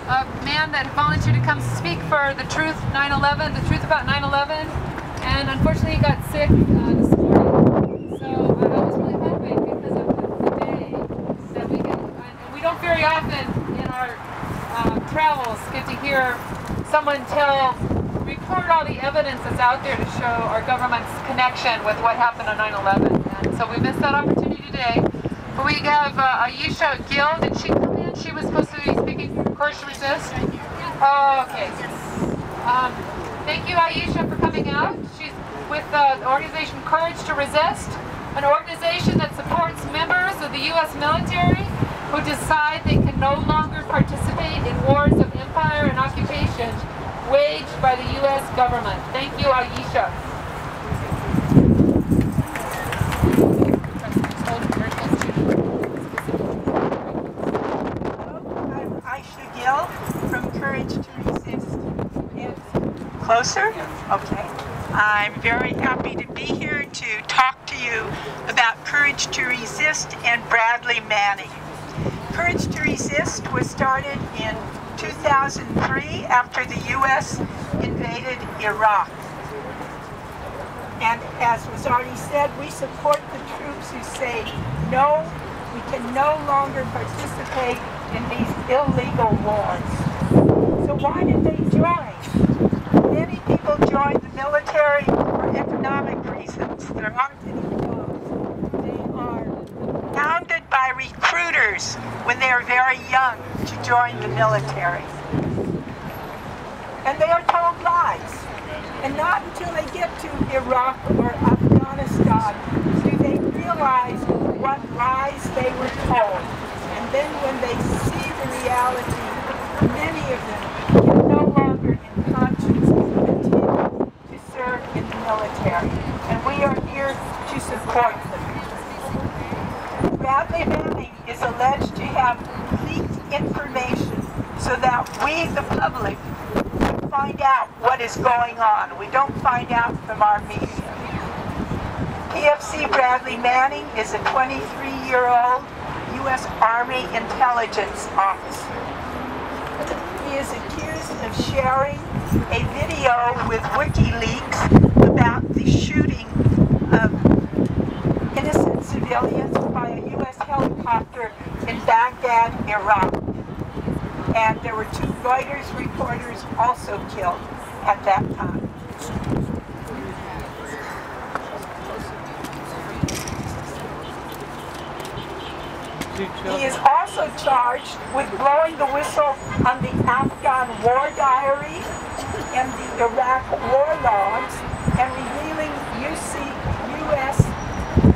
a man that volunteered to come speak for the truth 9/11, the truth about 9/11, and unfortunately he got sick this morning. So I was really hoping because of the day that we can, and we don't very often in our travels get to hear someone report all the evidence that's out there to show our government's connection with what happened on 9/11. And so we missed that opportunity today. But we have Aisha Gill. Did she come in? She was supposed to be speaking for Courage to Resist. Oh, okay. Thank you, Aisha, for coming out. She's with the organization Courage to Resist, an organization that supports members of the U.S. military who decide they can no longer participate in wars of empire and occupation waged by the U.S. government. Thank you, Aisha. I'm Aisha Gill from Courage to Resist. Closer? Okay. I'm very happy to be here to talk to you about Courage to Resist and Bradley Manning. Courage to Resist was started in 2003 after the U.S. invaded Iraq. And as was already said, we support the troops who say, no, we can no longer participate in these illegal wars. So why did they join? Many people joined the military for economic reasons. There aren't any jobs. They are hounded by recruiters when they are very young to join the military. And they are told lies. And not until they get to Iraq or Afghanistan do they realize what lies they were told. And then when they see the reality, many of them can no longer in conscience continue to serve in the military. And we are here to support them. Bradley Manning is alleged to have leaked information so that we, the public, can find out what is going on. We don't find out from our media. PFC Bradley Manning is a 23-year-old U.S. Army intelligence officer. He is accused of sharing a video with WikiLeaks about the shooting of innocent civilians by a U.S. helicopter in Baghdad, Iraq. And there were 2 Reuters reporters also killed at that time. He is also charged with blowing the whistle on the Afghan war diary and the Iraq war logs and revealing U.S.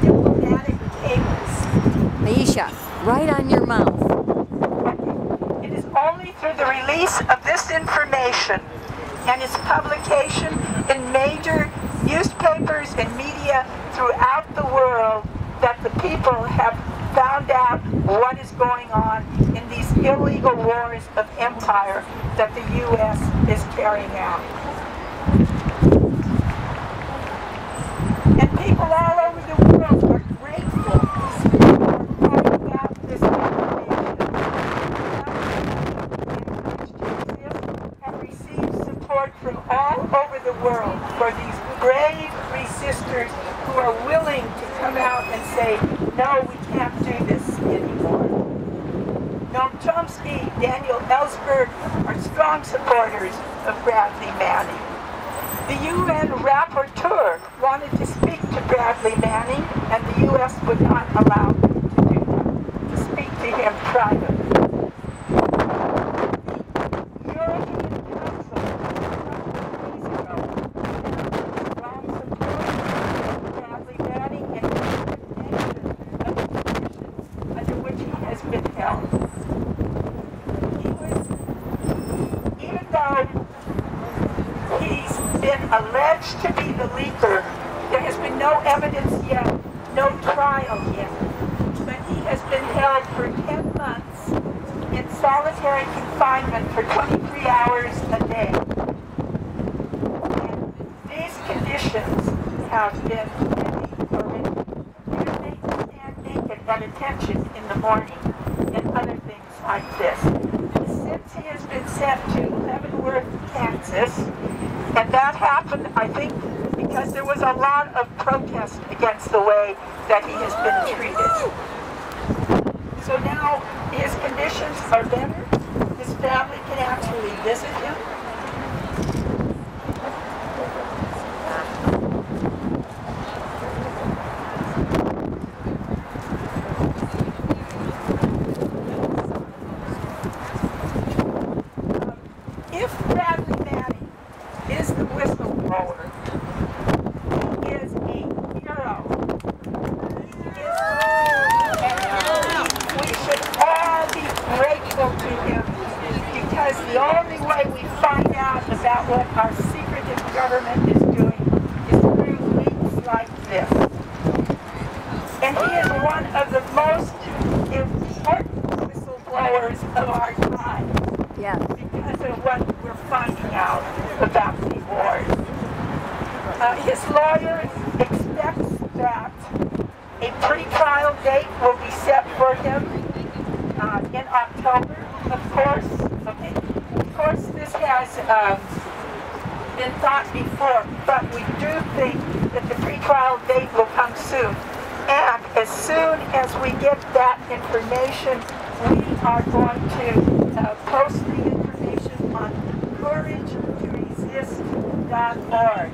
diplomatic cables. Aisha, right on your mouth. It is only through the release of this information and its publication in major newspapers and media throughout the world that the people have found out what is going on in these illegal wars of empire that the U.S. is carrying out. And people all over the world are grateful for finding out this information. Have received support from all over the world for these brave resistors who are willing to come out and say, no, we can't do this anymore. Noam Chomsky, Daniel Ellsberg are strong supporters of Bradley Manning. The UN rapporteur wanted to speak to Bradley Manning, and the U.S. would not allow him to do that, to speak to him privately. The European Council, a couple of days ago, announced strong support of Bradley Manning and under which he has been held. Even though he's been alleged to be the leaker, there has been no evidence yet, no trial yet, but he has been held for 10 months in solitary confinement for 23 hours a day. And these conditions have been horrific. You're made to stand naked at attention in the morning and other things like this. Since he has been sent to Leavenworth, Kansas, and that happened, I think, because there was a lot of protest against the way that he has been treated. So now his conditions are better. His family can actually visit him. If Bradley Manning is the whistleblower, he is a hero. And we should all be grateful to him, because the only way we find out about what our secretive government is doing is through leaks like this. And he is one of the most important whistleblowers of our time. Yes. Because of what we're finding out about the wars. His lawyer expects that a pre-trial date will be set for him in October. Of course, this has been thought before, but we do think that the pre-trial date will come soon. And as soon as we get that information, we are going to post the information on couragetoresist.org.